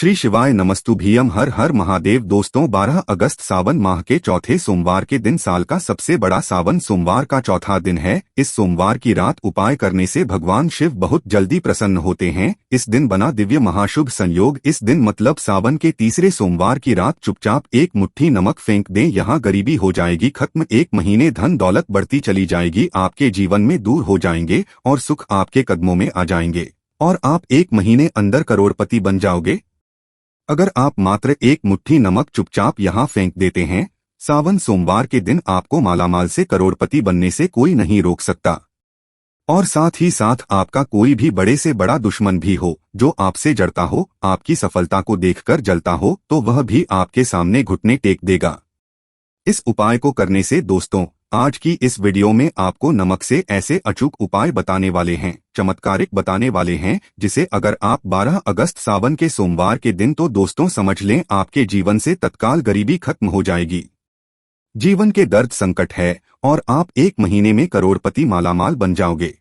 श्री शिवाय नमस्तुभ्यम हर हर महादेव। दोस्तों 12 अगस्त सावन माह के चौथे सोमवार के दिन साल का सबसे बड़ा सावन सोमवार का चौथा दिन है। इस सोमवार की रात उपाय करने से भगवान शिव बहुत जल्दी प्रसन्न होते हैं। इस दिन बना दिव्य महाशुभ संयोग। इस दिन मतलब सावन के तीसरे सोमवार की रात चुपचाप एक मुट्ठी नमक फेंक दें, यहाँ गरीबी हो जाएगी खत्म। 1 महीने धन दौलत बढ़ती चली जाएगी, आपके जीवन में दूर हो जाएंगे और सुख आपके कदमों में आ जाएंगे और आप 1 महीने अंदर करोड़पति बन जाओगे। अगर आप मात्र 1 मुट्ठी नमक चुपचाप यहाँ फेंक देते हैं, सावन सोमवार के दिन आपको मालामाल से करोड़पति बनने से कोई नहीं रोक सकता। और साथ ही साथ आपका कोई भी बड़े से बड़ा दुश्मन भी हो, जो आपसे जड़ता हो, आपकी सफलता को देखकर जलता हो, तो वह भी आपके सामने घुटने टेक देगा। इस उपाय को करने से दोस्तों, आज की इस वीडियो में आपको नमक से ऐसे अचूक उपाय बताने वाले हैं, चमत्कारिक बताने वाले हैं, जिसे अगर आप 12 अगस्त सावन के सोमवार के दिन तो दोस्तों समझ लें, आपके जीवन से तत्काल गरीबी खत्म हो जाएगी। जीवन के दर्द संकट है और आप 1 महीने में करोड़पति मालामाल बन जाओगे।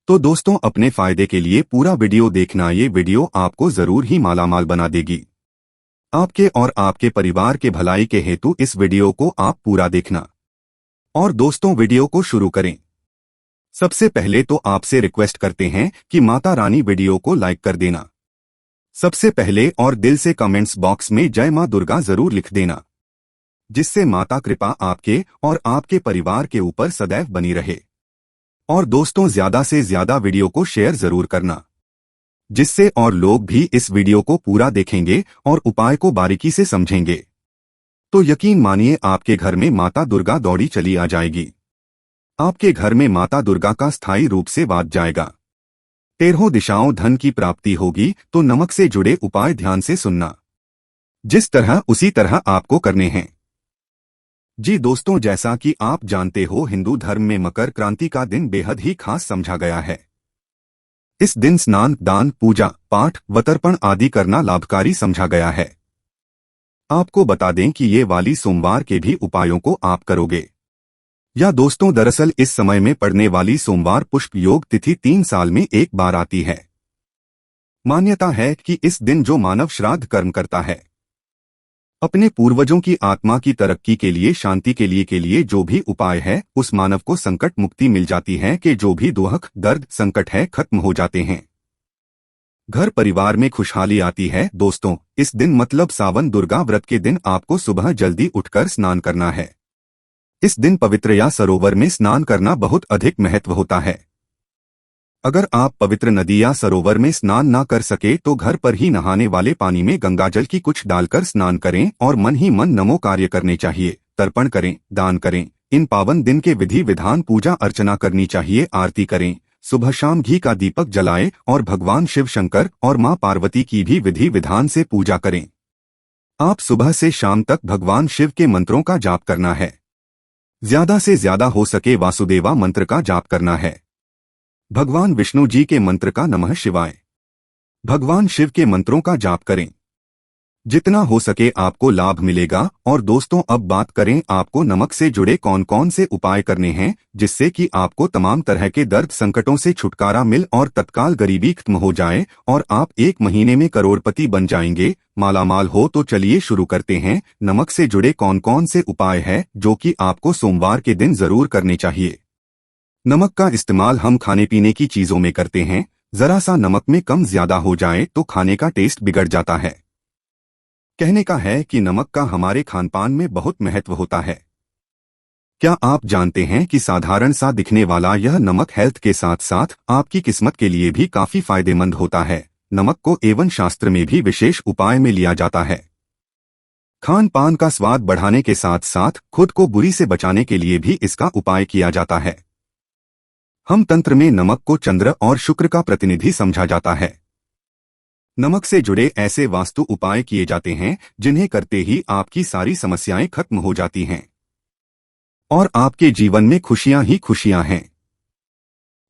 तो दोस्तों अपने फायदे के लिए पूरा वीडियो देखना, ये वीडियो आपको जरूर ही मालामाल बना देगी। आपके और आपके परिवार के भलाई के हेतु इस वीडियो को आप पूरा देखना। और दोस्तों वीडियो को शुरू करें। सबसे पहले तो आपसे रिक्वेस्ट करते हैं कि माता रानी वीडियो को लाइक कर देना सबसे पहले, और दिल से कमेंट्स बॉक्स में जय मां दुर्गा जरूर लिख देना, जिससे माता कृपा आपके और आपके परिवार के ऊपर सदैव बनी रहे। और दोस्तों ज्यादा से ज्यादा वीडियो को शेयर जरूर करना, जिससे और लोग भी इस वीडियो को पूरा देखेंगे और उपाय को बारीकी से समझेंगे। तो यकीन मानिए आपके घर में माता दुर्गा दौड़ी चली आ जाएगी। आपके घर में माता दुर्गा का स्थायी रूप से वास जाएगा। 13 दिशाओं धन की प्राप्ति होगी। तो नमक से जुड़े उपाय ध्यान से सुनना, जिस तरह उसी तरह आपको करने हैं। जी दोस्तों, जैसा कि आप जानते हो, हिंदू धर्म में मकर क्रांति का दिन बेहद ही खास समझा गया है। इस दिन स्नान, दान, पूजा पाठ व तर्पण आदि करना लाभकारी समझा गया है। आपको बता दें कि ये वाली सोमवार के भी उपायों को आप करोगे या दोस्तों, दरअसल इस समय में पड़ने वाली सोमवार पुष्प योग तिथि 3 साल में एक बार आती है। मान्यता है कि इस दिन जो मानव श्राद्ध कर्म करता है, अपने पूर्वजों की आत्मा की तरक्की के लिए, शांति के लिए जो भी उपाय है, उस मानव को संकट मुक्ति मिल जाती है कि जो भी दुख दर्द संकट है खत्म हो जाते हैं। घर परिवार में खुशहाली आती है। दोस्तों इस दिन मतलब सावन दुर्गा व्रत के दिन आपको सुबह जल्दी उठकर स्नान करना है। इस दिन पवित्र या सरोवर में स्नान करना बहुत अधिक महत्व होता है। अगर आप पवित्र नदी या सरोवर में स्नान ना कर सके तो घर पर ही नहाने वाले पानी में गंगाजल की कुछ डालकर स्नान करें और मन ही मन नमो कार्य करने चाहिए, तर्पण करें, दान करें। इन पावन दिन के विधि विधान पूजा अर्चना करनी चाहिए, आरती करें, सुबह शाम घी का दीपक जलाएं और भगवान शिव शंकर और मां पार्वती की भी विधि विधान से पूजा करें। आप सुबह से शाम तक भगवान शिव के मंत्रों का जाप करना है। ज्यादा से ज्यादा हो सके वासुदेवा मंत्र का जाप करना है। भगवान विष्णु जी के मंत्र का नमः शिवाय, भगवान शिव के मंत्रों का जाप करें। जितना हो सके आपको लाभ मिलेगा। और दोस्तों अब बात करें आपको नमक से जुड़े कौन कौन से उपाय करने हैं, जिससे कि आपको तमाम तरह के दर्द संकटों से छुटकारा मिल और तत्काल गरीबी खत्म हो जाए और आप 1 महीने में करोड़पति बन जाएंगे, मालामाल हो। तो चलिए शुरू करते हैं। नमक से जुड़े कौन कौन से उपाय है जो कि आपको सोमवार के दिन जरूर करने चाहिए। नमक का इस्तेमाल हम खाने पीने की चीजों में करते हैं। जरा सा नमक में कम ज्यादा हो जाए तो खाने का टेस्ट बिगड़ जाता है। कहने का है कि नमक का हमारे खानपान में बहुत महत्व होता है। क्या आप जानते हैं कि साधारण सा दिखने वाला यह नमक हेल्थ के साथ साथ आपकी किस्मत के लिए भी काफी फायदेमंद होता है। नमक को एवं शास्त्र में भी विशेष उपाय में लिया जाता है। खान पान का स्वाद बढ़ाने के साथ साथ खुद को बुरी से बचाने के लिए भी इसका उपाय किया जाता है। हम तंत्र में नमक को चंद्र और शुक्र का प्रतिनिधि समझा जाता है। नमक से जुड़े ऐसे वास्तु उपाय किए जाते हैं जिन्हें करते ही आपकी सारी समस्याएं खत्म हो जाती हैं और आपके जीवन में खुशियां ही खुशियां हैं।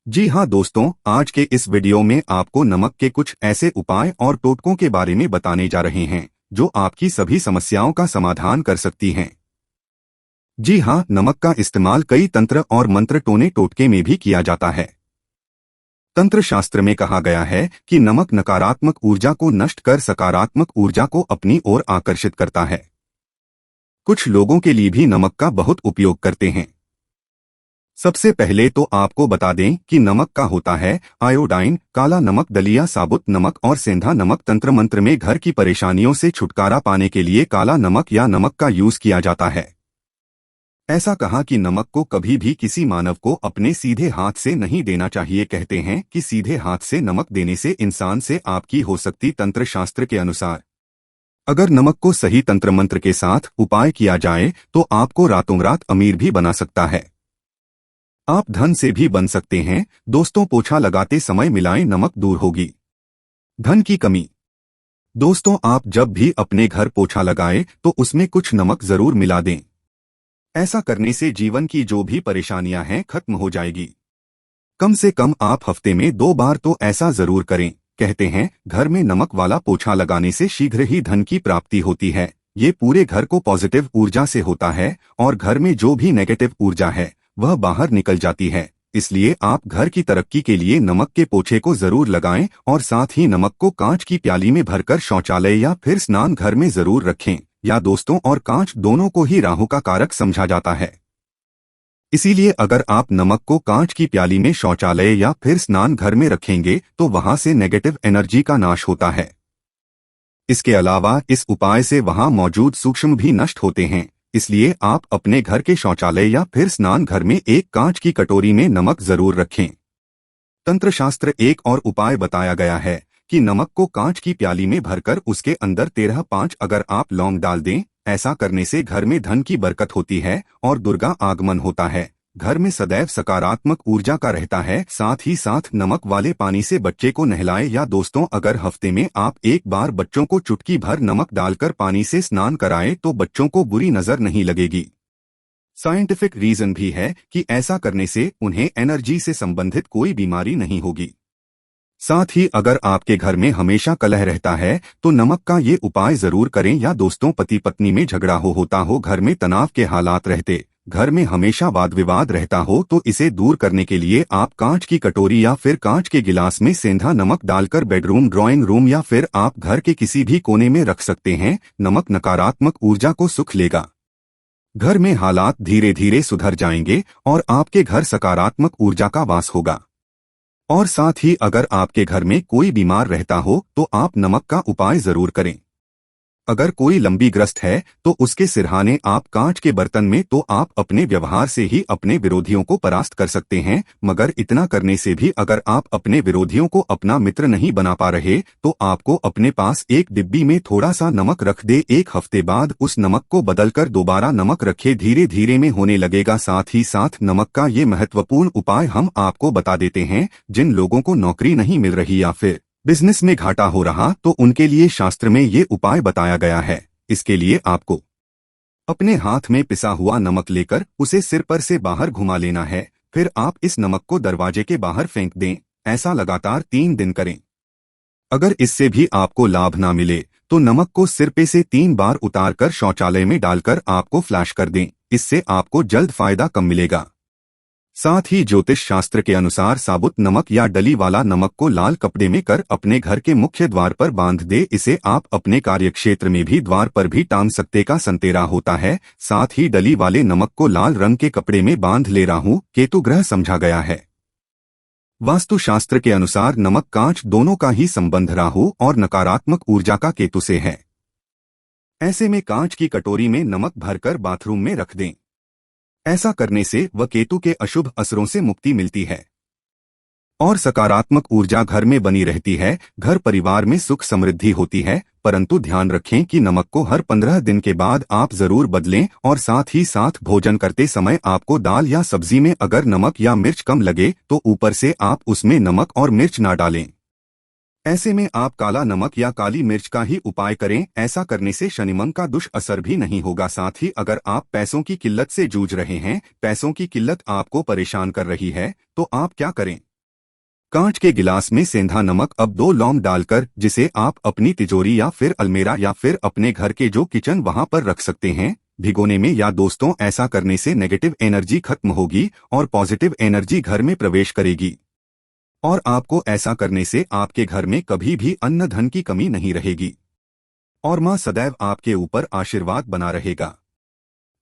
जी हां दोस्तों, आज के इस वीडियो में आपको नमक के कुछ ऐसे उपाय और टोटकों के बारे में बताने जा रहे हैं जो आपकी सभी समस्याओं का समाधान कर सकती हैं। जी हां, नमक का इस्तेमाल कई तंत्र और मंत्र टोने टोटके में भी किया जाता है। तंत्र शास्त्र में कहा गया है कि नमक नकारात्मक ऊर्जा को नष्ट कर सकारात्मक ऊर्जा को अपनी ओर आकर्षित करता है। कुछ लोगों के लिए भी नमक का बहुत उपयोग करते हैं। सबसे पहले तो आपको बता दें कि नमक का होता है आयोडाइन, काला नमक, दलिया साबुत नमक और सेंधा नमक। तंत्र मंत्र में घर की परेशानियों से छुटकारा पाने के लिए काला नमक या नमक का यूज किया जाता है। ऐसा कहा कि नमक को कभी भी किसी मानव को अपने सीधे हाथ से नहीं देना चाहिए। कहते हैं कि सीधे हाथ से नमक देने से इंसान से आपकी हो सकती। तंत्र शास्त्र के अनुसार अगर नमक को सही तंत्र मंत्र के साथ उपाय किया जाए तो आपको रातों रात अमीर भी बना सकता है। आप धन से भी बन सकते हैं। दोस्तों, पोछा लगाते समय मिलाएं, नमक दूर होगी धन की कमी। दोस्तों, आप जब भी अपने घर पोछा लगाएं तो उसमें कुछ नमक जरूर मिला दें। ऐसा करने से जीवन की जो भी परेशानियां हैं खत्म हो जाएगी। कम से कम आप हफ्ते में 2 बार तो ऐसा जरूर करें। कहते हैं घर में नमक वाला पोछा लगाने से शीघ्र ही धन की प्राप्ति होती है। ये पूरे घर को पॉजिटिव ऊर्जा से होता है और घर में जो भी नेगेटिव ऊर्जा है वह बाहर निकल जाती है। इसलिए आप घर की तरक्की के लिए नमक के पोछे को जरूर लगाएं और साथ ही नमक को कांच की प्याली में भरकर शौचालय या फिर स्नान घर में जरूर रखें। या दोस्तों, और कांच दोनों को ही राहु का कारक समझा जाता है। इसीलिए अगर आप नमक को कांच की प्याली में शौचालय या फिर स्नान घर में रखेंगे तो वहां से नेगेटिव एनर्जी का नाश होता है। इसके अलावा इस उपाय से वहां मौजूद सूक्ष्म भी नष्ट होते हैं। इसलिए आप अपने घर के शौचालय या फिर स्नान घर में एक कांच की कटोरी में नमक जरूर रखें। तंत्र शास्त्र एक और उपाय बताया गया है कि नमक को कांच की प्याली में भरकर उसके अंदर 13-5 अगर आप लौंग डाल दें। ऐसा करने से घर में धन की बरकत होती है और दुर्गा आगमन होता है। घर में सदैव सकारात्मक ऊर्जा का रहता है। साथ ही साथ नमक वाले पानी से बच्चे को नहलाएं। या दोस्तों, अगर हफ्ते में आप एक बार बच्चों को चुटकी भर नमक डालकर पानी से स्नान कराएं तो बच्चों को बुरी नजर नहीं लगेगी। साइंटिफिक रीजन भी है कि ऐसा करने से उन्हें एनर्जी से संबंधित कोई बीमारी नहीं होगी। साथ ही अगर आपके घर में हमेशा कलह रहता है तो नमक का ये उपाय जरूर करें। या दोस्तों, पति पत्नी में झगड़ा होता हो, घर में तनाव के हालात रहते, घर में हमेशा वाद विवाद रहता हो तो इसे दूर करने के लिए आप कांच की कटोरी या फिर कांच के गिलास में सेंधा नमक डालकर बेडरूम, ड्राइंग रूम या फिर आप घर के किसी भी कोने में रख सकते हैं। नमक नकारात्मक ऊर्जा को सुख लेगा। घर में हालात धीरे धीरे सुधर जाएंगे और आपके घर सकारात्मक ऊर्जा का वास होगा। और साथ ही अगर आपके घर में कोई बीमार रहता हो तो आप नमक का उपाय जरूर करें। अगर कोई लंबी ग्रस्त है तो उसके सिरहाने आप कांच के बर्तन में तो आप अपने व्यवहार से ही अपने विरोधियों को परास्त कर सकते हैं। मगर इतना करने से भी अगर आप अपने विरोधियों को अपना मित्र नहीं बना पा रहे तो आपको अपने पास एक डिब्बी में थोड़ा सा नमक रख दे। 1 हफ्ते बाद उस नमक को बदलकर दोबारा नमक रखे, धीरे धीरे में होने लगेगा। साथ ही साथ नमक का ये महत्वपूर्ण उपाय हम आपको बता देते हैं। जिन लोगों को नौकरी नहीं मिल रही या फिर बिजनेस में घाटा हो रहा तो उनके लिए शास्त्र में ये उपाय बताया गया है। इसके लिए आपको अपने हाथ में पिसा हुआ नमक लेकर उसे सिर पर से बाहर घुमा लेना है। फिर आप इस नमक को दरवाजे के बाहर फेंक दें। ऐसा लगातार 3 दिन करें। अगर इससे भी आपको लाभ ना मिले तो नमक को सिर पे से 3 बार उतारकर शौचालय में डालकर आपको फ्लैश कर दें। इससे आपको जल्द फायदा कम मिलेगा। साथ ही ज्योतिष शास्त्र के अनुसार साबुत नमक या डली वाला नमक को लाल कपड़े में कर अपने घर के मुख्य द्वार पर बांध दे। इसे आप अपने कार्यक्षेत्र में भी द्वार पर भी टांग सकते का संतेरा होता है। साथ ही डली वाले नमक को लाल रंग के कपड़े में बांध ले राहु केतु ग्रह समझा गया है। वास्तु शास्त्र के अनुसार नमक कांच दोनों का ही संबंध राहु और नकारात्मक ऊर्जा का केतु से है। ऐसे में कांच की कटोरी में नमक भरकर बाथरूम में रख दें। ऐसा करने से वह केतु के अशुभ असरों से मुक्ति मिलती है और सकारात्मक ऊर्जा घर में बनी रहती है। घर परिवार में सुख समृद्धि होती है। परंतु ध्यान रखें कि नमक को हर 15 दिन के बाद आप जरूर बदलें। और साथ ही साथ भोजन करते समय आपको दाल या सब्जी में अगर नमक या मिर्च कम लगे तो ऊपर से आप उसमें नमक और मिर्च ना डालें। ऐसे में आप काला नमक या काली मिर्च का ही उपाय करें। ऐसा करने से शनिमंग का दुष्असर भी नहीं होगा। साथ ही अगर आप पैसों की किल्लत से जूझ रहे हैं, पैसों की किल्लत आपको परेशान कर रही है, तो आप क्या करें? कांच के गिलास में सेंधा नमक अब 2 लौंग डालकर जिसे आप अपनी तिजोरी या फिर अलमेरा या फिर अपने घर के जो किचन वहां पर रख सकते हैं भिगोने में। या दोस्तों, ऐसा करने से नेगेटिव एनर्जी खत्म होगी और पॉजिटिव एनर्जी घर में प्रवेश करेगी। और आपको ऐसा करने से आपके घर में कभी भी अन्न धन की कमी नहीं रहेगी और मां सदैव आपके ऊपर आशीर्वाद बना रहेगा।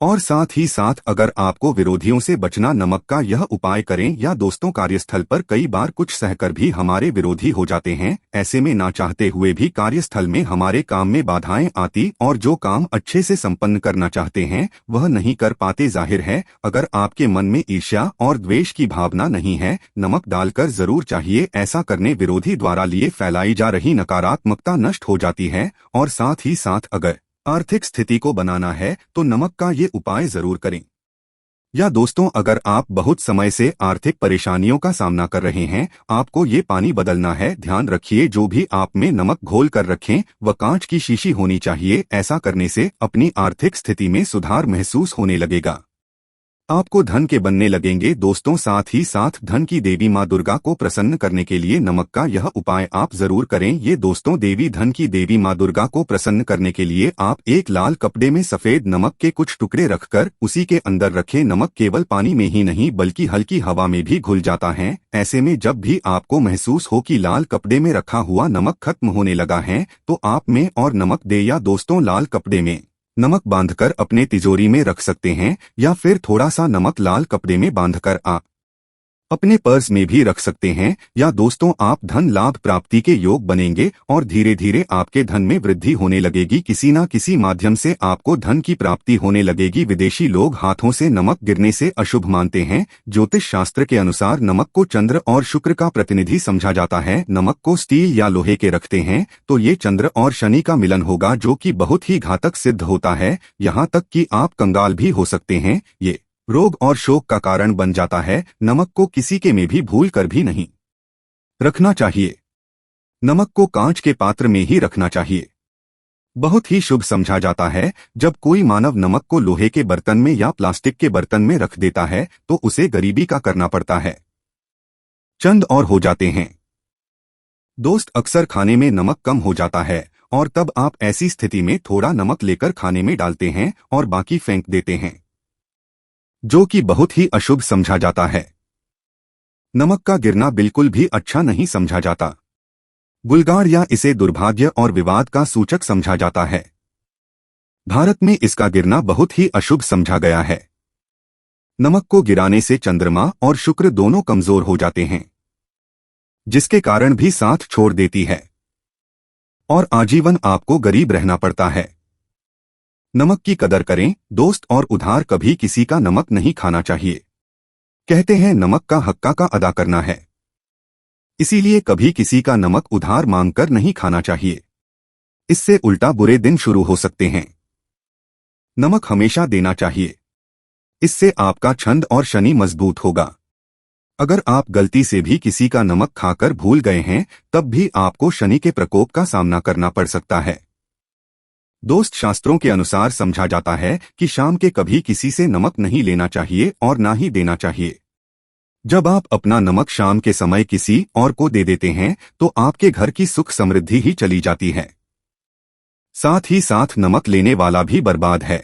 और साथ ही साथ अगर आपको विरोधियों से बचना नमक का यह उपाय करें या दोस्तों कार्यस्थल पर कई बार कुछ सहकर भी हमारे विरोधी हो जाते हैं, ऐसे में ना चाहते हुए भी कार्यस्थल में हमारे काम में बाधाएं आती और जो काम अच्छे से संपन्न करना चाहते हैं वह नहीं कर पाते। जाहिर है अगर आपके मन में ईर्ष्या और द्वेष की भावना नहीं है, नमक डालकर जरूर चाहिए। ऐसा करने विरोधी द्वारा लिए फैलाई जा रही नकारात्मकता नष्ट हो जाती है। और साथ ही साथ अगर आर्थिक स्थिति को बनाना है तो नमक का ये उपाय जरूर करें। या दोस्तों, अगर आप बहुत समय से आर्थिक परेशानियों का सामना कर रहे हैं, आपको ये पानी बदलना है। ध्यान रखिए जो भी आप में नमक घोल कर रखें वह कांच की शीशी होनी चाहिए। ऐसा करने से अपनी आर्थिक स्थिति में सुधार महसूस होने लगेगा, आपको धन के बनने लगेंगे। दोस्तों, साथ ही साथ धन की देवी मां दुर्गा को प्रसन्न करने के लिए नमक का यह उपाय आप जरूर करें। ये दोस्तों, देवी धन की देवी मां दुर्गा को प्रसन्न करने के लिए आप एक लाल कपड़े में सफेद नमक के कुछ टुकड़े रखकर उसी के अंदर रखें। नमक केवल पानी में ही नहीं बल्कि हल्की हवा में भी घुल जाता है। ऐसे में जब भी आपको महसूस हो कि लाल कपड़े में रखा हुआ नमक खत्म होने लगा है तो आप में और नमक दे। या दोस्तों, लाल कपड़े में नमक बांधकर अपने तिजोरी में रख सकते हैं या फिर थोड़ा सा नमक लाल कपड़े में बांधकर आप अपने पर्स में भी रख सकते हैं। या दोस्तों, आप धन लाभ प्राप्ति के योग बनेंगे और धीरे धीरे आपके धन में वृद्धि होने लगेगी। किसी न किसी माध्यम से आपको धन की प्राप्ति होने लगेगी। विदेशी लोग हाथों से नमक गिरने से अशुभ मानते हैं। ज्योतिष शास्त्र के अनुसार नमक को चंद्र और शुक्र का प्रतिनिधि समझा जाता है। नमक को स्टील या लोहे के रखते हैं तो ये चंद्र और शनि का मिलन होगा जो कि बहुत ही घातक सिद्ध होता है। यहाँ तक कि आप कंगाल भी हो सकते हैं। ये रोग और शोक का कारण बन जाता है। नमक को किसी के में भी भूल कर भी नहीं रखना चाहिए। नमक को कांच के पात्र में ही रखना चाहिए। बहुत ही शुभ समझा जाता है। जब कोई मानव नमक को लोहे के बर्तन में या प्लास्टिक के बर्तन में रख देता है तो उसे गरीबी का करना पड़ता है, चंद और हो जाते हैं। दोस्त, अक्सर खाने में नमक कम हो जाता है और तब आप ऐसी स्थिति में थोड़ा नमक लेकर खाने में डालते हैं और बाकी फेंक देते हैं, जो कि बहुत ही अशुभ समझा जाता है। नमक का गिरना बिल्कुल भी अच्छा नहीं समझा जाता। गुलगाड़ या इसे दुर्भाग्य और विवाद का सूचक समझा जाता है। भारत में इसका गिरना बहुत ही अशुभ समझा गया है। नमक को गिराने से चंद्रमा और शुक्र दोनों कमजोर हो जाते हैं, जिसके कारण भी साथ छोड़ देती है और आजीवन आपको गरीब रहना पड़ता है। नमक की कदर करें दोस्त, और उधार कभी किसी का नमक नहीं खाना चाहिए। कहते हैं नमक का हक्का का अदा करना है, इसीलिए कभी किसी का नमक उधार मांगकर नहीं खाना चाहिए। इससे उल्टा बुरे दिन शुरू हो सकते हैं। नमक हमेशा देना चाहिए, इससे आपका छंद और शनि मजबूत होगा। अगर आप गलती से भी किसी का नमक खाकर भूल गए हैं तब भी आपको शनि के प्रकोप का सामना करना पड़ सकता है। दोस्त, शास्त्रों के अनुसार समझा जाता है कि शाम के कभी किसी से नमक नहीं लेना चाहिए और ना ही देना चाहिए। जब आप अपना नमक शाम के समय किसी और को दे देते हैं तो आपके घर की सुख समृद्धि ही चली जाती है, साथ ही साथ नमक लेने वाला भी बर्बाद है।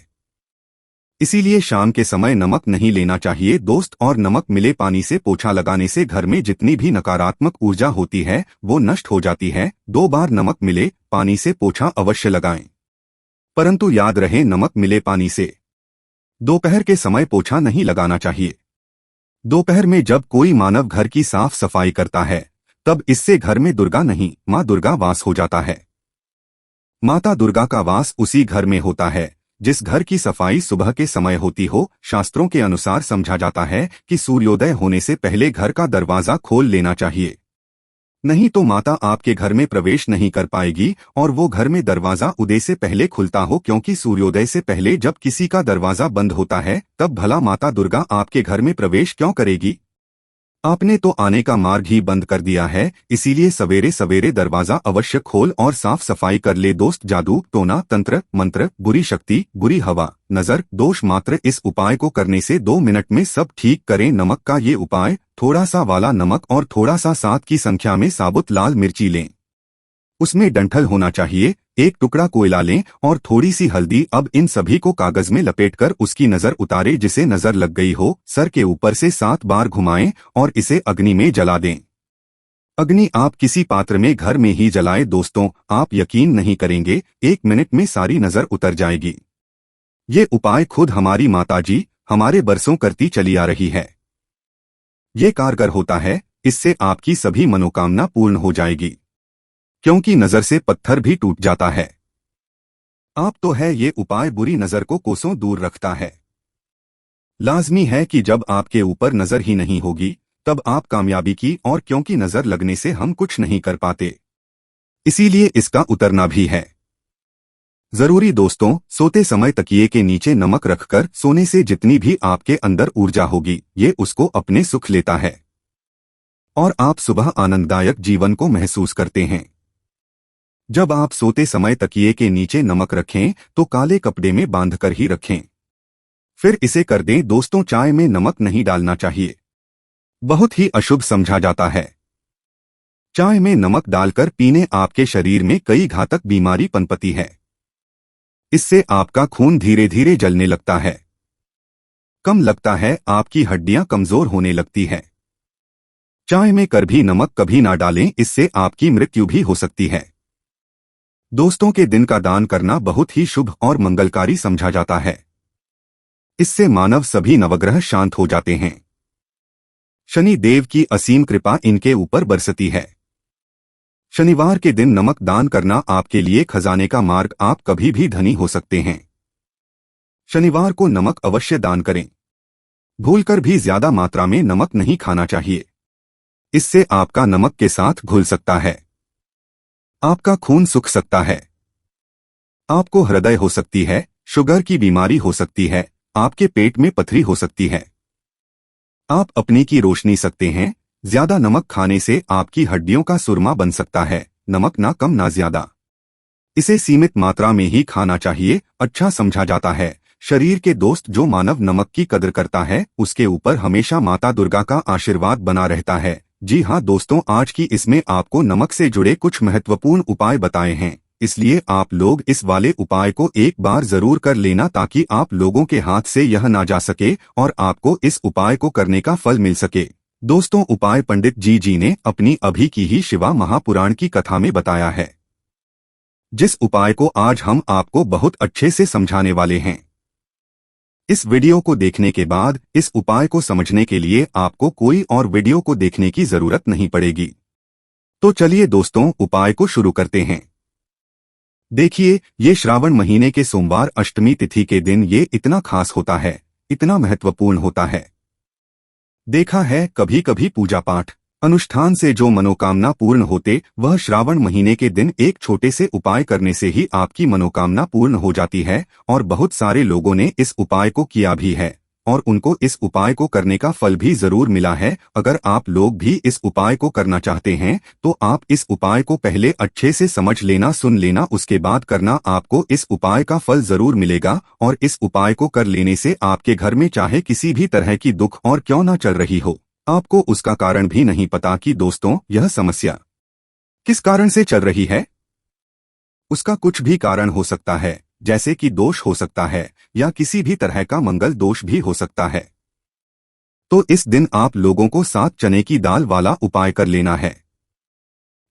इसीलिए शाम के समय नमक नहीं लेना चाहिए दोस्त। और नमक मिले पानी से पोछा लगाने से घर में जितनी भी नकारात्मक ऊर्जा होती है वो नष्ट हो जाती है। 2 बार नमक मिले पानी से पोछा अवश्य लगाएं, परंतु याद रहे नमक मिले पानी से दोपहर के समय पोछा नहीं लगाना चाहिए। दोपहर में जब कोई मानव घर की साफ सफाई करता है तब इससे घर में दुर्गा नहीं मां दुर्गा वास हो जाता है। माता दुर्गा का वास उसी घर में होता है जिस घर की सफाई सुबह के समय होती हो। शास्त्रों के अनुसार समझा जाता है कि सूर्योदय होने से पहले घर का दरवाजा खोल लेना चाहिए, नहीं तो माता आपके घर में प्रवेश नहीं कर पाएगी। और वो घर में दरवाजा उदय से पहले खुलता हो, क्योंकि सूर्योदय से पहले जब किसी का दरवाजा बंद होता है तब भला माता दुर्गा आपके घर में प्रवेश क्यों करेगी। आपने तो आने का मार्ग ही बंद कर दिया है। इसीलिए सवेरे सवेरे दरवाजा अवश्य खोल और साफ सफाई कर ले दोस्त। जादू टोना तंत्र मंत्र बुरी शक्ति बुरी हवा नजर दोष मात्र इस उपाय को करने से 2 मिनट में सब ठीक करें। नमक का ये उपाय, थोड़ा सा वाला नमक और थोड़ा सा 7 की संख्या में साबुत लाल मिर्ची लें, उसमें डंठल होना चाहिए। 1 टुकड़ा कोयला लें और थोड़ी सी हल्दी। अब इन सभी को कागज में लपेटकर उसकी नजर उतारे, जिसे नजर लग गई हो सर के ऊपर से 7 बार घुमाएं और इसे अग्नि में जला दें। अग्नि आप किसी पात्र में घर में ही जलाए दोस्तों, आप यकीन नहीं करेंगे, 1 मिनट में सारी नजर उतर जाएगी। ये उपाय खुद हमारी माताजी हमारे बरसों करती चली आ रही है। ये कारगर होता है, इससे आपकी सभी मनोकामना पूर्ण हो जाएगी, क्योंकि नजर से पत्थर भी टूट जाता है। आप तो है, ये उपाय बुरी नजर को कोसों दूर रखता है। लाजमी है कि जब आपके ऊपर नजर ही नहीं होगी तब आप कामयाबी की, और क्योंकि नजर लगने से हम कुछ नहीं कर पाते, इसीलिए इसका उतरना भी है जरूरी दोस्तों। सोते समय तकिए के नीचे नमक रखकर सोने से जितनी भी आपके अंदर ऊर्जा होगी, ये उसको अपने सुख लेता है और आप सुबह आनंददायक जीवन को महसूस करते हैं। जब आप सोते समय तकिए के नीचे नमक रखें तो काले कपड़े में बांधकर ही रखें। फिर इसे कर दें दोस्तों, चाय में नमक नहीं डालना चाहिए, बहुत ही अशुभ समझा जाता है। चाय में नमक डालकर पीने आपके शरीर में कई घातक बीमारी पनपती है। इससे आपका खून धीरे धीरे जलने लगता है, कम लगता है, आपकी हड्डियां कमजोर होने लगती है। चाय में कभी नमक कभी ना डालें, इससे आपकी मृत्यु भी हो सकती है। दोस्तों के दिन का दान करना बहुत ही शुभ और मंगलकारी समझा जाता है। इससे मानव सभी नवग्रह शांत हो जाते हैं। शनि देव की असीम कृपा इनके ऊपर बरसती है। शनिवार के दिन नमक दान करना आपके लिए खजाने का मार्ग, आप कभी भी धनी हो सकते हैं। शनिवार को नमक अवश्य दान करें। भूलकर भी ज्यादा मात्रा में नमक नहीं खाना चाहिए, इससे आपका नमक के साथ घुल सकता है, आपका खून सूख सकता है, आपको हृदय हो सकती है, शुगर की बीमारी हो सकती है, आपके पेट में पथरी हो सकती है, आप अपने की रोशनी सकते हैं। ज्यादा नमक खाने से आपकी हड्डियों का सुरमा बन सकता है। नमक ना कम ना ज्यादा, इसे सीमित मात्रा में ही खाना चाहिए, अच्छा समझा जाता है। शरीर के दोस्त, जो मानव नमक की कदर करता है उसके ऊपर हमेशा माता दुर्गा का आशीर्वाद बना रहता है। जी हाँ दोस्तों, आज की इसमें आपको नमक से जुड़े कुछ महत्वपूर्ण उपाय बताए हैं, इसलिए आप लोग इस वाले उपाय को एक बार जरूर कर लेना, ताकि आप लोगों के हाथ से यह ना जा सके और आपको इस उपाय को करने का फल मिल सके। दोस्तों, उपाय पंडित जी ने अपनी अभी की ही शिवा महापुराण की कथा में बताया है, जिस उपाय को आज हम आपको बहुत अच्छे से समझाने वाले हैं। इस वीडियो को देखने के बाद इस उपाय को समझने के लिए आपको कोई और वीडियो को देखने की जरूरत नहीं पड़ेगी। तो चलिए दोस्तों, उपाय को शुरू करते हैं। देखिए, ये श्रावण महीने के सोमवार अष्टमी तिथि के दिन ये इतना खास होता है, इतना महत्वपूर्ण होता है। देखा है कभी कभी पूजा पाठ अनुष्ठान से जो मनोकामना पूर्ण होते, वह श्रावण महीने के दिन एक छोटे से उपाय करने से ही आपकी मनोकामना पूर्ण हो जाती है। और बहुत सारे लोगों ने इस उपाय को किया भी है और उनको इस उपाय को करने का फल भी जरूर मिला है। अगर आप लोग भी इस उपाय को करना चाहते हैं तो आप इस उपाय को पहले अच्छे से समझ लेना, सुन लेना, उसके बाद करना, आपको इस उपाय का फल जरूर मिलेगा। और इस उपाय को कर लेने से आपके घर में चाहे किसी भी तरह की दुख और क्यों ना चल रही हो, आपको उसका कारण भी नहीं पता कि दोस्तों यह समस्या किस कारण से चल रही है। उसका कुछ भी कारण हो सकता है, जैसे कि दोष हो सकता है या किसी भी तरह का मंगल दोष भी हो सकता है। तो इस दिन आप लोगों को 7 चने की दाल वाला उपाय कर लेना है।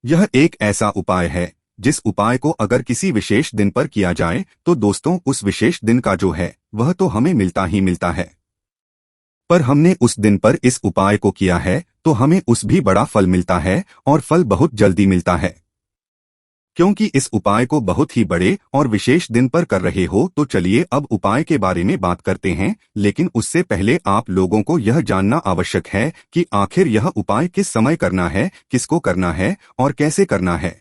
यह एक ऐसा उपाय है जिस उपाय को अगर किसी विशेष दिन पर किया जाए तो दोस्तों उस विशेष दिन का जो है वह तो हमें मिलता ही मिलता है, पर हमने उस दिन पर इस उपाय को किया है तो हमें उस भी बड़ा फल मिलता है, और फल बहुत जल्दी मिलता है। क्योंकि इस उपाय को बहुत ही बड़े और विशेष दिन पर कर रहे हो, तो चलिए अब उपाय के बारे में बात करते हैं। लेकिन उससे पहले आप लोगों को यह जानना आवश्यक है कि आखिर यह उपाय किस समय करना है, किसको करना है और कैसे करना है।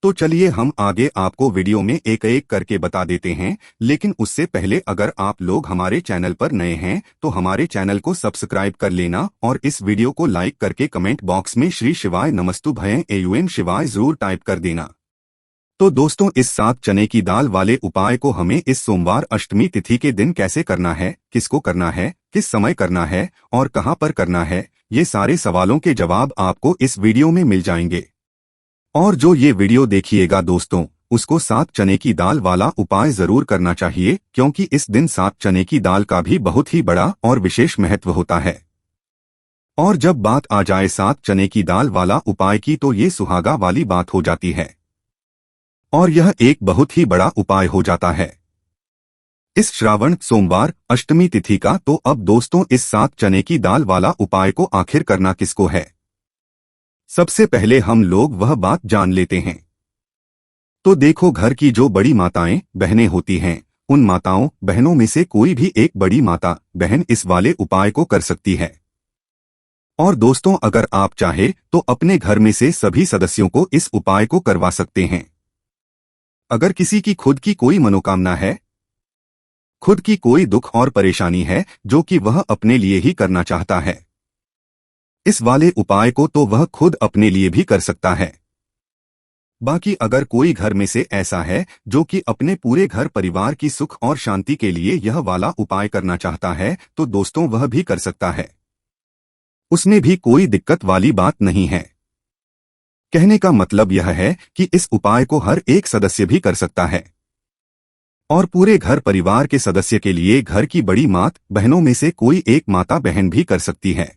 तो चलिए हम आगे आपको वीडियो में एक एक करके बता देते हैं। लेकिन उससे पहले अगर आप लोग हमारे चैनल पर नए हैं तो हमारे चैनल को सब्सक्राइब कर लेना और इस वीडियो को लाइक करके कमेंट बॉक्स में श्री शिवाय नमस्तुभ्यं एवं शिवाय जरूर टाइप कर देना। तो दोस्तों, इस 7 चने की दाल वाले उपाय को हमें इस सोमवार अष्टमी तिथि के दिन कैसे करना है, किसको करना है, किस समय करना है और कहां पर करना है, ये सारे सवालों के जवाब आपको इस वीडियो में मिल जाएंगे। और जो ये वीडियो देखिएगा दोस्तों, उसको 7 चने की दाल वाला उपाय जरूर करना चाहिए, क्योंकि इस दिन 7 चने की दाल का भी बहुत ही बड़ा और विशेष महत्व होता है। और जब बात आ जाए 7 चने की दाल वाला उपाय की तो ये सुहागा वाली बात हो जाती है और यह एक बहुत ही बड़ा उपाय हो जाता है इस श्रावण सोमवार अष्टमी तिथि का। तो अब दोस्तों इस 7 चने की दाल वाला उपाय को आखिर करना किसको है, सबसे पहले हम लोग वह बात जान लेते हैं। तो देखो, घर की जो बड़ी माताएं बहनें होती हैं, उन माताओं बहनों में से कोई भी एक बड़ी माता बहन इस वाले उपाय को कर सकती है। और दोस्तों अगर आप चाहे तो अपने घर में से सभी सदस्यों को इस उपाय को करवा सकते हैं। अगर किसी की खुद की कोई मनोकामना है, खुद की कोई दुख और परेशानी है जो कि वह अपने लिए ही करना चाहता है, इस वाले उपाय को तो वह खुद अपने लिए भी कर सकता है। बाकी अगर कोई घर में से ऐसा है जो कि अपने पूरे घर परिवार की सुख और शांति के लिए यह वाला उपाय करना चाहता है, तो दोस्तों वह भी कर सकता है, उसमें भी कोई दिक्कत वाली बात नहीं है। कहने का मतलब यह है कि इस उपाय को हर एक सदस्य भी कर सकता है और पूरे घर परिवार के सदस्य के लिए घर की बड़ी मात बहनों में से कोई एक माता बहन भी कर सकती है।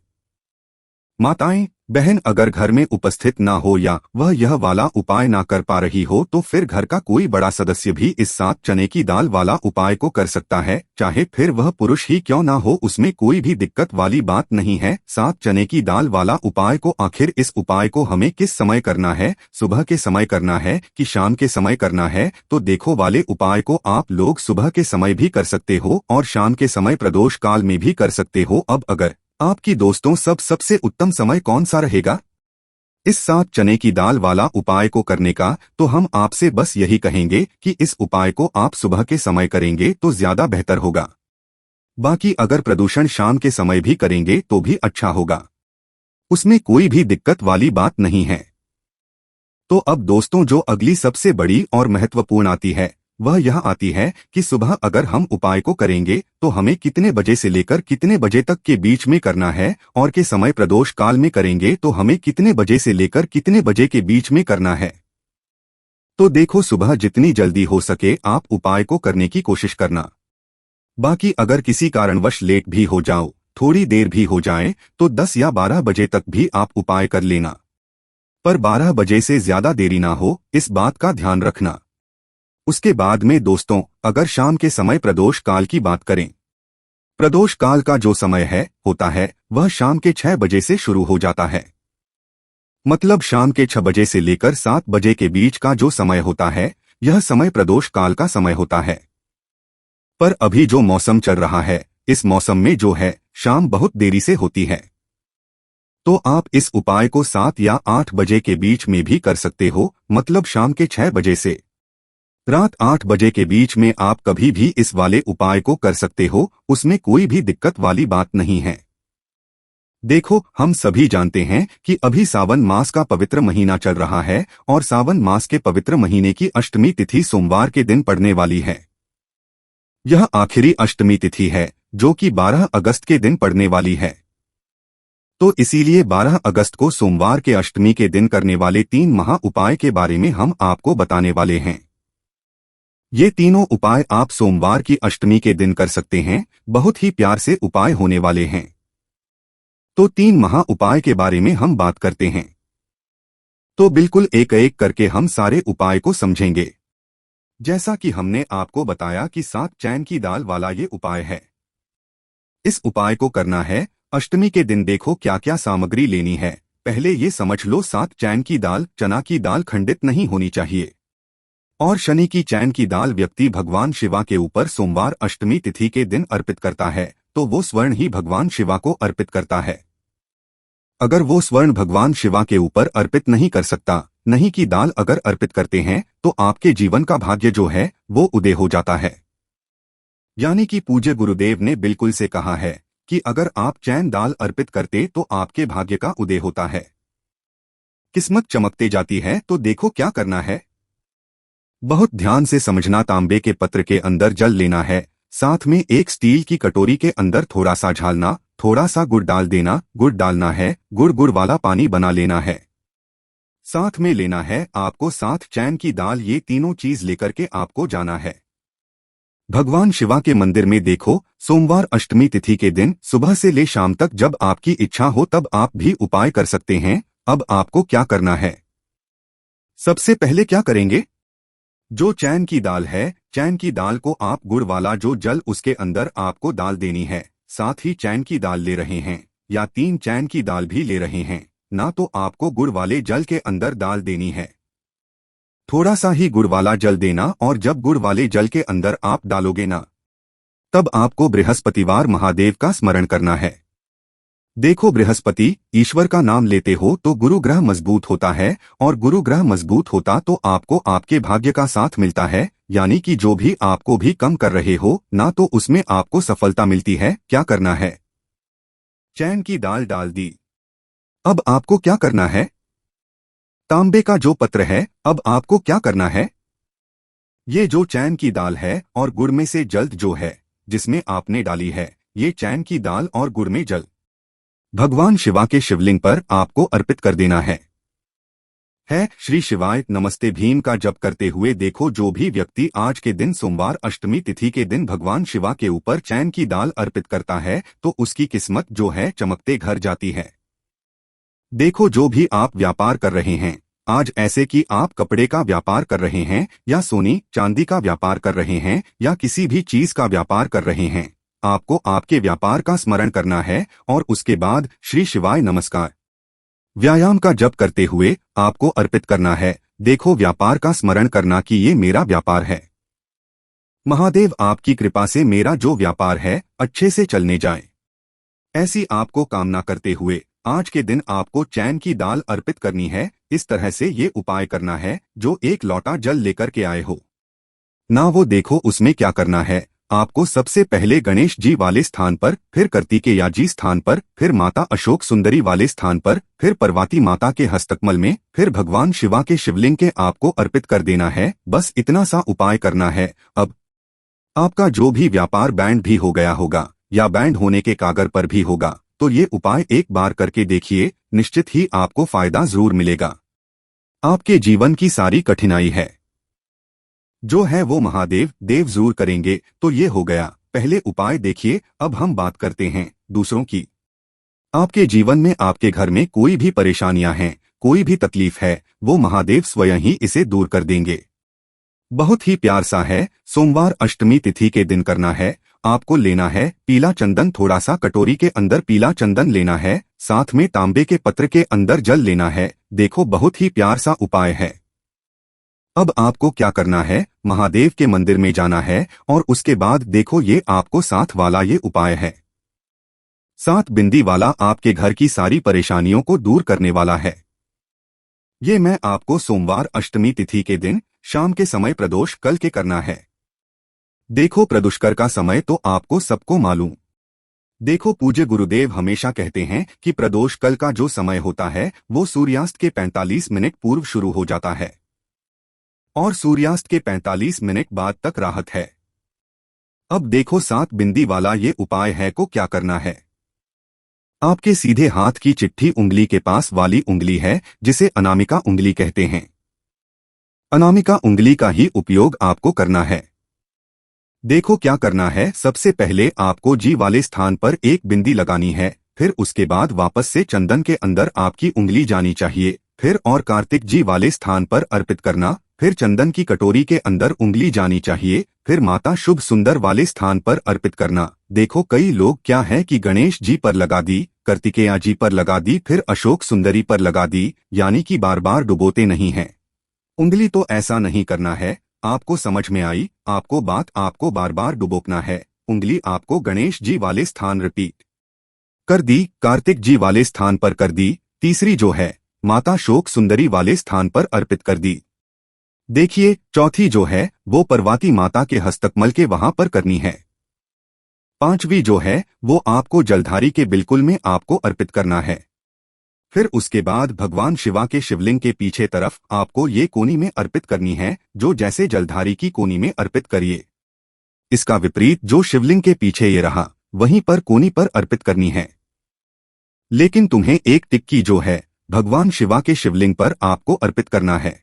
माताएं बहन अगर घर में उपस्थित ना हो या वह यह वाला उपाय ना कर पा रही हो तो फिर घर का कोई बड़ा सदस्य भी इस 7 चने की दाल वाला उपाय को कर सकता है, चाहे फिर वह पुरुष ही क्यों ना हो, उसमें कोई भी दिक्कत वाली बात नहीं है। 7 चने की दाल वाला उपाय को आखिर इस उपाय को हमें किस समय करना है, सुबह के समय करना है कि शाम के समय करना है? तो देखो, वाले उपाय को आप लोग सुबह के समय भी कर सकते हो और शाम के समय प्रदोष काल में भी कर सकते हो। अब अगर आपकी दोस्तों सबसे उत्तम समय कौन सा रहेगा इस 7 चने की दाल वाला उपाय को करने का, तो हम आपसे बस यही कहेंगे कि इस उपाय को आप सुबह के समय करेंगे तो ज्यादा बेहतर होगा। बाकी अगर प्रदूषण शाम के समय भी करेंगे तो भी अच्छा होगा, उसमें कोई भी दिक्कत वाली बात नहीं है। तो अब दोस्तों जो अगली सबसे बड़ी और महत्वपूर्ण आती है वह यह आती है कि सुबह अगर हम उपाय को करेंगे तो हमें कितने बजे से लेकर कितने बजे तक के बीच में करना है, और के समय प्रदोष काल में करेंगे तो हमें कितने बजे से लेकर कितने बजे के बीच में करना है। तो देखो, सुबह जितनी जल्दी हो सके आप उपाय को करने की कोशिश करना। बाकी अगर किसी कारणवश लेट भी हो जाओ, थोड़ी देर भी हो जाए, तो 10 या 12 बजे तक भी आप उपाय कर लेना, पर 12 बजे से ज्यादा देरी ना हो, इस बात का ध्यान रखना। उसके बाद में दोस्तों अगर शाम के समय प्रदोष काल की बात करें, प्रदोष काल का जो समय होता है वह शाम के 6 बजे से शुरू हो जाता है। मतलब शाम के 6 बजे से लेकर 7 बजे के बीच का जो समय होता है यह समय प्रदोष काल का समय होता है। पर अभी जो मौसम चल रहा है, इस मौसम में जो है शाम बहुत देरी से होती है, तो आप इस उपाय को 7 या 8 बजे के बीच में भी कर सकते हो। मतलब शाम के 6 बजे से रात 8 बजे के बीच में आप कभी भी इस वाले उपाय को कर सकते हो, उसमें कोई भी दिक्कत वाली बात नहीं है। देखो, हम सभी जानते हैं कि अभी सावन मास का पवित्र महीना चल रहा है और सावन मास के पवित्र महीने की अष्टमी तिथि सोमवार के दिन पड़ने वाली है। यह आखिरी अष्टमी तिथि है जो कि 12 अगस्त के दिन पड़ने वाली है। तो इसीलिए 12 अगस्त को सोमवार के अष्टमी के दिन करने वाले 3 महा उपाय के बारे में हम आपको बताने वाले हैं। ये तीनों उपाय आप सोमवार की अष्टमी के दिन कर सकते हैं, बहुत ही प्यार से उपाय होने वाले हैं। तो 3 महा उपाय के बारे में हम बात करते हैं। तो बिल्कुल एक एक करके हम सारे उपाय को समझेंगे। जैसा कि हमने आपको बताया कि 7 चैन की दाल वाला ये उपाय है। इस उपाय को करना है अष्टमी के दिन। देखो क्या क्या सामग्री लेनी है, पहले ये समझ लो। 7 चैन की दाल, चना की दाल खंडित नहीं होनी चाहिए, और शनि की चैन की दाल व्यक्ति भगवान शिवा के ऊपर सोमवार अष्टमी तिथि के दिन अर्पित करता है तो वो स्वर्ण ही भगवान शिवा को अर्पित करता है। अगर वो स्वर्ण भगवान शिवा के ऊपर अर्पित नहीं कर सकता, नहीं की दाल अगर अर्पित करते हैं, तो आपके जीवन का भाग्य जो है वो उदय हो जाता है। यानी कि पूज्य गुरुदेव ने बिल्कुल से कहा है कि अगर आप चैन दाल अर्पित करते तो आपके भाग्य का उदय होता है, किस्मत चमकते जाती है। तो देखो क्या करना है, बहुत ध्यान से समझना। तांबे के पत्र के अंदर जल लेना है, साथ में एक स्टील की कटोरी के अंदर थोड़ा सा झालना, थोड़ा सा गुड़ डाल देना। गुड़ डालना है, गुड़ वाला पानी बना लेना है। साथ में लेना है आपको 7 चैन की दाल। ये तीनों चीज लेकर के आपको जाना है। भगवान शिवा के मंदिर में देखो, सोमवार अष्टमी तिथि के दिन सुबह से ले शाम तक जब आपकी इच्छा हो तब आप भी उपाय कर सकते हैं। अब आपको क्या करना है? सबसे पहले क्या करेंगे? जो चैन की दाल है, चैन की दाल को आप गुड़ वाला जो जल उसके अंदर आपको डाल देनी है। साथ ही चैन की दाल ले रहे हैं या 3 चैन की दाल भी ले रहे हैं ना, तो आपको गुड़ वाले जल के अंदर डाल देनी है। थोड़ा सा ही गुड़ वाला जल देना, और जब गुड़ वाले जल के अंदर आप डालोगे ना, तब आपको बृहस्पतिवार महादेव का स्मरण करना है। देखो, बृहस्पति ईश्वर का नाम लेते हो तो गुरु ग्रह मजबूत होता है, और गुरु ग्रह मजबूत होता तो आपको आपके भाग्य का साथ मिलता है, यानी कि जो भी आपको भी कम कर रहे हो ना, तो उसमें आपको सफलता मिलती है। क्या करना है? चैन की दाल डाल दी। अब आपको क्या करना है? तांबे का जो पत्र है, अब आपको क्या करना है? ये जो चैन की दाल है और गुड़ में से जल जो है जिसमें आपने डाली है, ये चैन की दाल और गुड़ में जल भगवान शिवा के शिवलिंग पर आपको अर्पित कर देना है। श्री शिवाय नमस्ते भीम का जप करते हुए देखो, जो भी व्यक्ति आज के दिन सोमवार अष्टमी तिथि के दिन भगवान शिवा के ऊपर चैन की दाल अर्पित करता है तो उसकी किस्मत जो है चमकते घर जाती है। देखो, जो भी आप व्यापार कर रहे हैं आज, ऐसे कि आप कपड़े का व्यापार कर रहे हैं या सोनी चांदी का व्यापार कर रहे हैं या किसी भी चीज का व्यापार कर रहे हैं, आपको आपके व्यापार का स्मरण करना है और उसके बाद श्री शिवाय नमस्कार व्यायाम का जप करते हुए आपको अर्पित करना है। देखो, व्यापार का स्मरण करना कि ये मेरा व्यापार है। महादेव आपकी कृपा से मेरा जो व्यापार है अच्छे से चलने जाए, ऐसी आपको कामना करते हुए आज के दिन आपको चैन की दाल अर्पित करनी है। इस तरह से ये उपाय करना है। जो एक लोटा जल लेकर के आए हो ना, वो देखो उसमें क्या करना है। आपको सबसे पहले गणेश जी वाले स्थान पर, फिर कार्तिकेया जी स्थान पर, फिर माता अशोक सुंदरी वाले स्थान पर, फिर पार्वती माता के हस्तकमल में, फिर भगवान शिवा के शिवलिंग के आपको अर्पित कर देना है। बस इतना सा उपाय करना है। अब आपका जो भी व्यापार बैंड भी हो गया होगा या बैंड होने के कागर पर भी होगा, तो ये उपाय एक बार करके देखिए, निश्चित ही आपको फायदा जरूर मिलेगा। आपके जीवन की सारी कठिनाई है जो है वो महादेव देव जरूर करेंगे। तो ये हो गया पहले उपाय। देखिए, अब हम बात करते हैं दूसरों की। आपके जीवन में, आपके घर में कोई भी परेशानियां हैं, कोई भी तकलीफ है, वो महादेव स्वयं ही इसे दूर कर देंगे। बहुत ही प्यार सा है। सोमवार अष्टमी तिथि के दिन करना है। आपको लेना है पीला चंदन, थोड़ा सा कटोरी के अंदर पीला चंदन लेना है, साथ में तांबे के पत्र के अंदर जल लेना है। देखो, बहुत ही प्यार सा उपाय है। अब आपको क्या करना है? महादेव के मंदिर में जाना है और उसके बाद देखो, ये आपको 7 वाला ये उपाय है। 7 बिंदी वाला आपके घर की सारी परेशानियों को दूर करने वाला है। ये मैं आपको सोमवार अष्टमी तिथि के दिन शाम के समय प्रदोष कल के करना है। देखो, प्रदुष्कर का समय तो आपको सबको मालूम। देखो, पूज्य गुरुदेव हमेशा कहते हैं कि प्रदोष कल का जो समय होता है वो सूर्यास्त के 45 मिनट पूर्व शुरू हो जाता है और सूर्यास्त के 45 मिनट बाद तक राहत है। अब देखो, 7 बिंदी वाला ये उपाय है को क्या करना है। आपके सीधे हाथ की चिट्ठी उंगली के पास वाली उंगली है जिसे अनामिका उंगली कहते हैं। अनामिका उंगली का ही उपयोग आपको करना है। देखो, क्या करना है। सबसे पहले आपको जी वाले स्थान पर एक बिंदी लगानी है, फिर उसके बाद वापस से चंदन के अंदर आपकी उंगली जानी चाहिए, फिर और कार्तिक जी वाले स्थान पर अर्पित करना, फिर चंदन की कटोरी के अंदर उंगली जानी चाहिए, फिर माता शुभ सुंदर वाले स्थान पर अर्पित करना। देखो, कई लोग क्या है कि गणेश जी पर लगा दी, कार्तिकेया जी पर लगा दी, फिर अशोक सुंदरी पर लगा दी, यानी कि बार बार डुबोते नहीं हैं उंगली। तो ऐसा नहीं करना है। आपको समझ में आई आपको बात? आपको बार बार डुबोकना है उंगली। आपको गणेश जी वाले स्थान रिपीट कर दी, कार्तिक जी वाले स्थान पर कर दी, तीसरी जो है माता शोक सुंदरी वाले स्थान पर अर्पित कर दी। देखिए, चौथी जो है वो पार्वती माता के हस्तकमल के वहां पर करनी है। पांचवी जो है वो आपको जलधारी के बिल्कुल में आपको अर्पित करना है। फिर उसके बाद भगवान शिवा के शिवलिंग के पीछे तरफ आपको ये कोनी में अर्पित करनी है, जो जैसे जलधारी की कोनी में अर्पित करिए। इसका विपरीत जो शिवलिंग के पीछे ये रहा वहीं पर कोनी पर अर्पित करनी है। लेकिन तुम्हें एक टिक्की जो है भगवान शिवा के शिवलिंग पर आपको अर्पित करना है।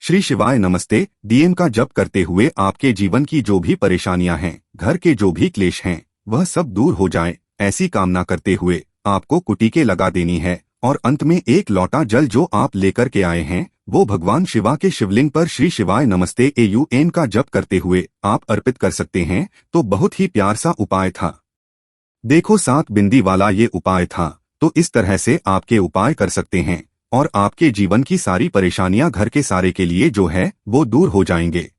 श्री शिवाय नमस्ते डीएम का जप करते हुए आपके जीवन की जो भी परेशानियां हैं, घर के जो भी क्लेश हैं, वह सब दूर हो जाए, ऐसी कामना करते हुए आपको कुटिके लगा देनी है और अंत में एक लोटा जल जो आप लेकर के आए हैं वो भगवान शिवा के शिवलिंग पर श्री शिवाय नमस्ते AUN का जप करते हुए आप अर्पित कर सकते हैं। तो बहुत ही प्यार सा उपाय था। देखो 7 बिंदी वाला ये उपाय था, तो इस तरह से आपके उपाय कर सकते हैं और आपके जीवन की सारी परेशानियां घर के सारे के लिए जो है वो दूर हो जाएंगे।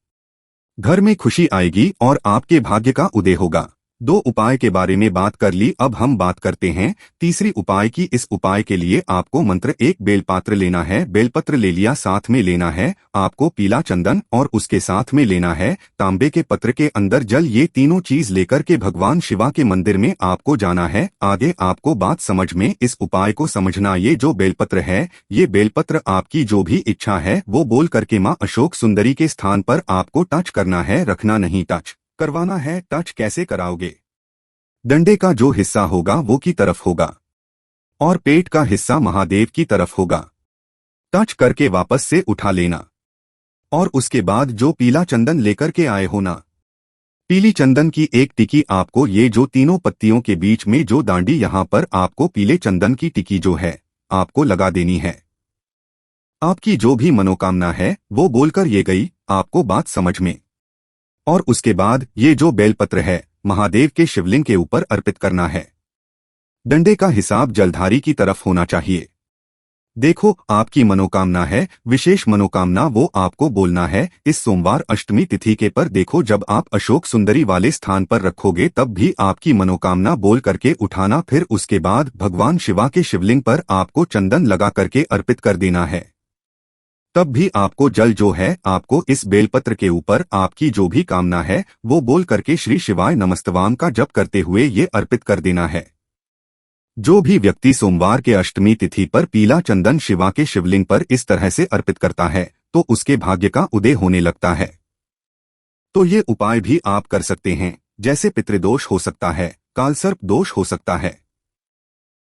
घर में खुशी आएगी और आपके भाग्य का उदय होगा। 2 उपाय के बारे में बात कर ली, अब हम बात करते हैं तीसरी उपाय की। इस उपाय के लिए आपको मंत्र 1 बेलपत्र लेना है, बेलपत्र ले लिया, साथ में लेना है आपको पीला चंदन और उसके साथ में लेना है तांबे के पत्र के अंदर जल। ये तीनों चीज लेकर के भगवान शिवा के मंदिर में आपको जाना है। आगे आपको बात समझ में, इस उपाय को समझना। ये जो बेलपत्र है, ये बेलपत्र आपकी जो भी इच्छा है वो बोल करके माँ अशोक सुंदरी के स्थान पर आपको टच करना है, रखना नहीं, टच करवाना है। टच कैसे कराओगे? डंडे का जो हिस्सा होगा वो की तरफ होगा और पेट का हिस्सा महादेव की तरफ होगा। टच करके वापस से उठा लेना और उसके बाद जो पीला चंदन लेकर के आए हो ना, पीली चंदन की एक टिकी आपको ये जो तीनों पत्तियों के बीच में जो दांडी यहाँ पर आपको पीले चंदन की टिकी जो है आपको लगा देनी है। आपकी जो भी मनोकामना है वो बोलकर ये गई, आपको बात समझ में। और उसके बाद ये जो बेलपत्र है महादेव के शिवलिंग के ऊपर अर्पित करना है। डंडे का हिसाब जलधारी की तरफ होना चाहिए। देखो आपकी मनोकामना है, विशेष मनोकामना, वो आपको बोलना है। इस सोमवार अष्टमी तिथि के पर देखो जब आप अशोक सुंदरी वाले स्थान पर रखोगे तब भी आपकी मनोकामना बोल करके उठाना। फिर उसके बाद भगवान शिवा के शिवलिंग पर आपको चंदन लगा करके अर्पित कर देना है। तब भी आपको जल जो है आपको इस बेलपत्र के ऊपर आपकी जो भी कामना है वो बोल करके श्री शिवाय नमस्तवाम का जप करते हुए ये अर्पित कर देना है। जो भी व्यक्ति सोमवार के अष्टमी तिथि पर पीला चंदन शिवा के शिवलिंग पर इस तरह से अर्पित करता है तो उसके भाग्य का उदय होने लगता है। तो ये उपाय भी आप कर सकते हैं। जैसे पितृदोष हो सकता है, कालसर्प दोष हो सकता है,